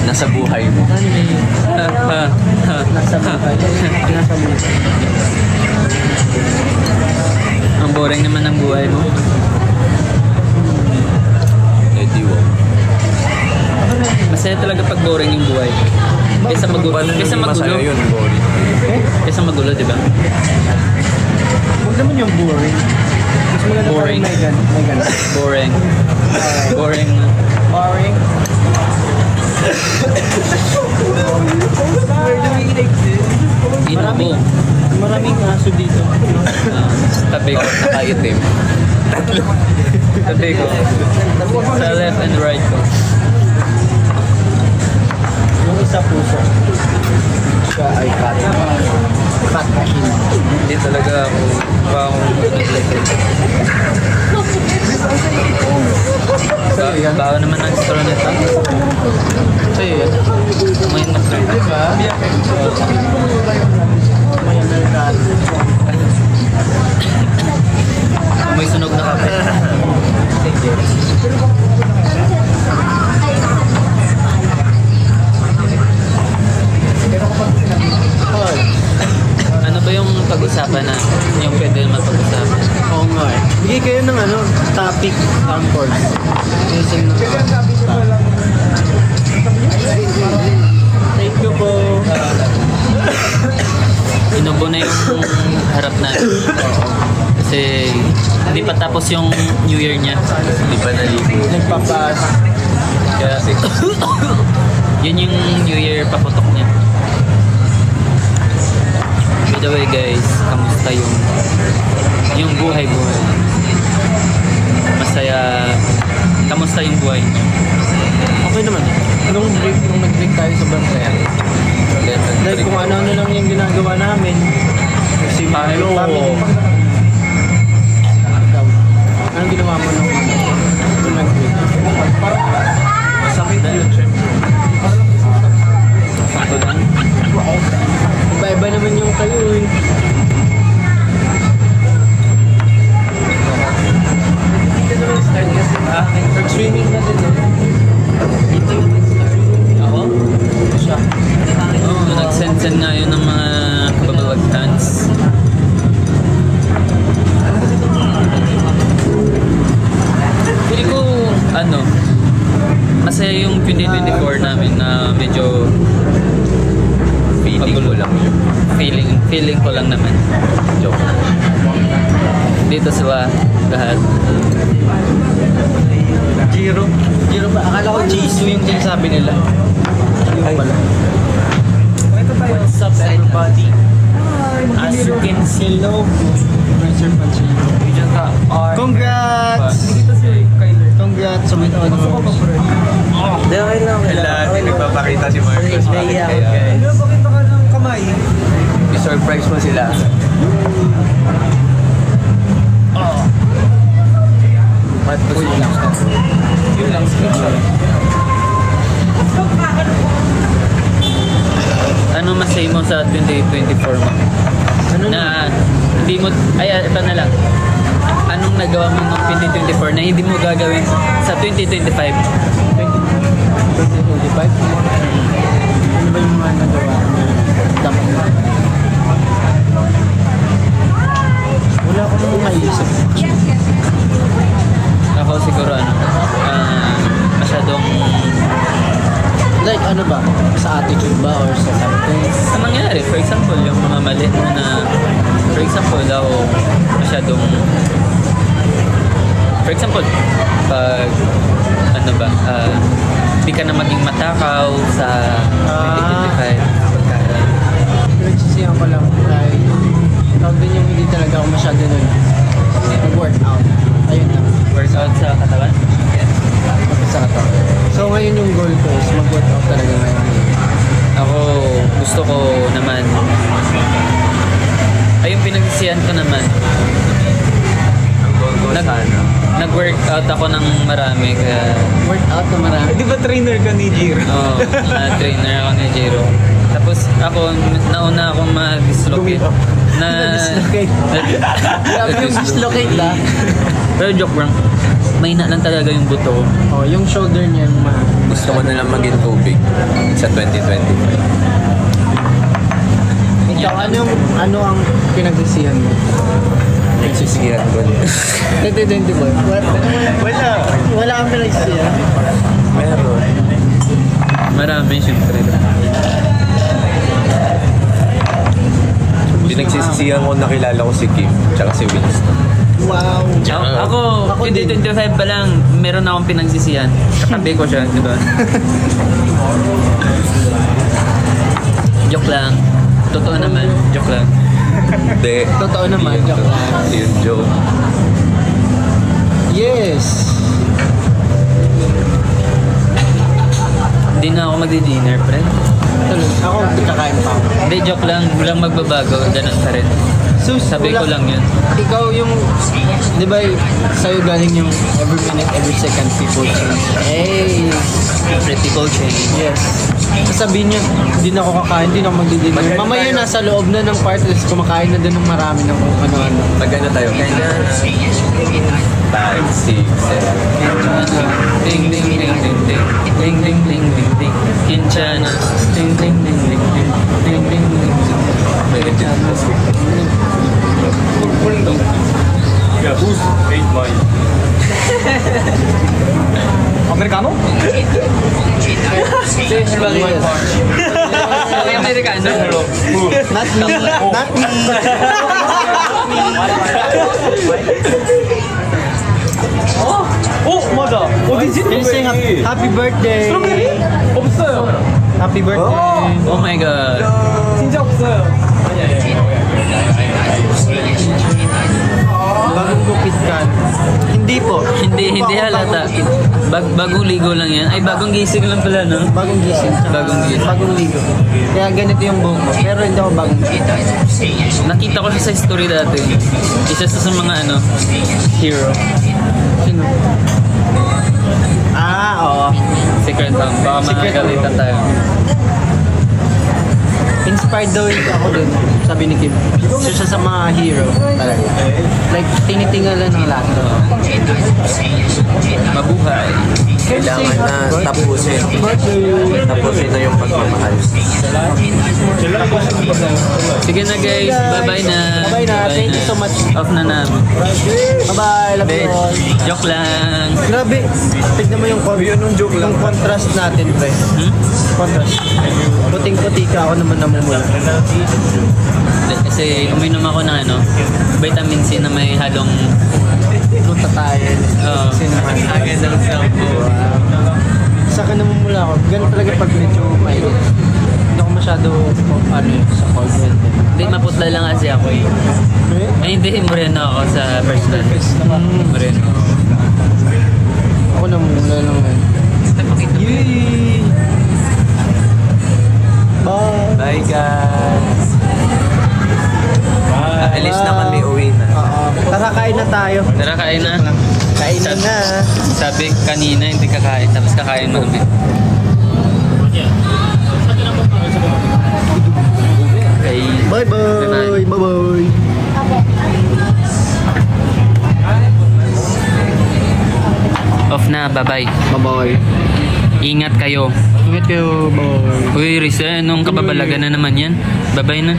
Nasa buhay mo. Nasa buhay. Nasa buhay. Ang boring naman ng buhay mo. Wow. Masaya talaga pag boring yung buhay. Kesa magulo. Kesa magulo. Yun, boring. Kesa magulo, di ba? Huwag naman yung boring. Mas maganda Boring. May gan. Boring. Boring. Boring. Where do we exist? Maraming aso dito. Tabi ko. Nakaitim. Tabi ko. Sa left and right ko. Yung isa puso. Siya ay cat. Cat machine. Hindi talaga ako bawa naman ang straw nito. Sa'yo yan. May na-straw. Diba? May American. May sunog na kape. Ano ba yung pag-usapan na? Yung pwede naman pag-usapan? Oo nga eh. Bigay kayo ng topic on course. Using na. Thank you po. Inubo na yung harap natin. Kasi hindi pa tapos yung New Year niya. Hindi pa naligo. Nagpapas. Kaya yun yung New Year paputok niya. By the way guys, kamusta yung buhay-buhay? Masaya. Kamusta yung buhay niyo? Okay naman. Nung nag-break tayo sa Bantaya. Dahil kung ano-ano lang yung ginagawa namin. Kasi Hello. Anong ginawa mo nung nag-break? Masakit na yun, syempre. Sakto lang. Iba-iba naman yung kayo eh. Nag-swimming na din eh. Ito yung nag-start. Ako? Siya. Nag-send nga yun ng mga kababagtans. Pili ko, masaya yung 2024 namin na medyo Feeling ko lang yun. feeling ko lang naman. Joke. Dito sila lahat. Giro ba? Akala ko Jisoo yung sinasabi nila. Yung pala. What's up everybody? As you can see, Sir Panchino. Congrats! Congrats sa with honors. Okay lang. Nagpapakita si Marcos. Kaya. Pakita ka ng kamay. I-surprise mo sila. Marcos lang. Yun lang screenshot. Ano masay mo sa 2024 mo? Ano Na hindi mo, ito na lang. Anong nagawa mo noong 2024 na hindi mo gagawin sa 2025? 2025? Ano ba yung mga nagawa na dapat na? Wala ko nang maisip. Ako siguro masyadong Like ano ba? Sa attitude ba or sa something? sa mangyari. For example, yung mga mali mo na, for example, ako masyadong, for example, pag di ka na maging matakaw sa 2025. Pinagsisihan ko lang dahil tawag din yung hindi talaga ako masyado nun nag-workout. Ayun lang. Workout sa katawan? Sa katawan. So ngayon yung goal ko is mag-workout talaga ngayon. Ako, gusto ko naman, yung pinagsisihan ko naman, nag-workout ako ng marami, kaya Workout na marami. Di ba trainer ka ni Jiro? trainer ako ni Jiro. Tapos ako, nauna akong ma-dislocate. Dislocate. Grabe yung dislocate ah. Pero joke lang. Mahina lang talaga yung buto ko. Oh, yung shoulder niya yung Gusto ko na lang maging tubig sa 2025. Ikaw, ano ang pinagsisihan mo? Nagsisihan ko. 2020 boy. Wala kang pinagsisihan. Meron. Marami siyempre. Pinagsisisihan ko, nakilala ko si Kim, tsaka si Winston. Wow. Ako hindi 25 pa lang, meron akong pinagsisihan. Katabi ko siya, di ba? Joke lang. Totoo naman, joke lang. Hindi. Totoo naman. Yung joke. Yes. Hindi na ako magdi-dinner, friend. Tuloy. Ako, kakain pa ako. Hindi, joke lang. Walang magbabago. Ganun pa rin. So, Sabi ko lang yun. Ikaw yung, di ba, sa'yo galing yung every minute, every second, people change. Hey! Critical change. Yes. Sasabihin niya, hindi na ako kakain, hindi na ako magdi-dinner. Mamaya nasa loob na ng party, kumakain na din ng marami ng kung ano-ano. Maganda tayo. 5, 6, 7. Ding, ding, ding, ding, ding. Ding, ding, ding, ding, ding. Kinchana. Ding, ding, ding, ding, ding. Ding, ding, ding, ding. Amerikano? May Amerikano. Not me. Not me. 맞아. 어디지? You're saying happy birthday. 없어요. Happy birthday. Oh my God. 진짜 없어요. Bagong gupit ka. Hindi po. Hindi halata. Bagong ligo lang yan. Ay, bagong gising lang pala, no? Bagong gising. Bagong gising. Bagong ligo. Kaya ganito yung buhok mo. Pero hindi ako bagong gising. Nakita ko siya sa story dati. Isa sa mga hero. Sino? Oo. Secret lang. Baka Secret. magagalitan tayo. Inspired daw yung ako dun, sabi ni Kim. Siya sa mga hero talaga. Like, tinitingalan ng lahat. Mabuhay. Kailangan na tapusin. Tapusin na yung pagmamahal. Sige na guys. Bye-bye na. Bye na. Thank you so much. Off na namin. Bye-bye. Love you all. Joke lang. Grabe. Tignan mo yung yung contrast natin, pre. Contrast. Puting-puti ka, ako naman namumula. Kasi uminom ako ng vitamin C na may halong Glutathione. Oo. Cinnamon. Agad ng shampoo. Sa akin namumula ako. Ganun talaga pag medyo mainit. Hindi ako masyado, sa cold weather. Hindi, maputla lang kasi ako eh. Ay, hindi, moreno ako sa personal. Moreno. Ako namumula lang ngayon. Yay! Bye! Bye guys! Alis na kami, uwi na. Tara, kain na tayo. Tara, kain na. Kainin na. Sabi kanina, hindi kakain. Tapos kakain mo kami. Okay. Bye-bye! Bye-bye! Off na, bye-bye. Bye-bye! Ingat kayo. Ingat kayo, bye! Uy, Risa, anong kababalagan na naman yan? Bye-bye na.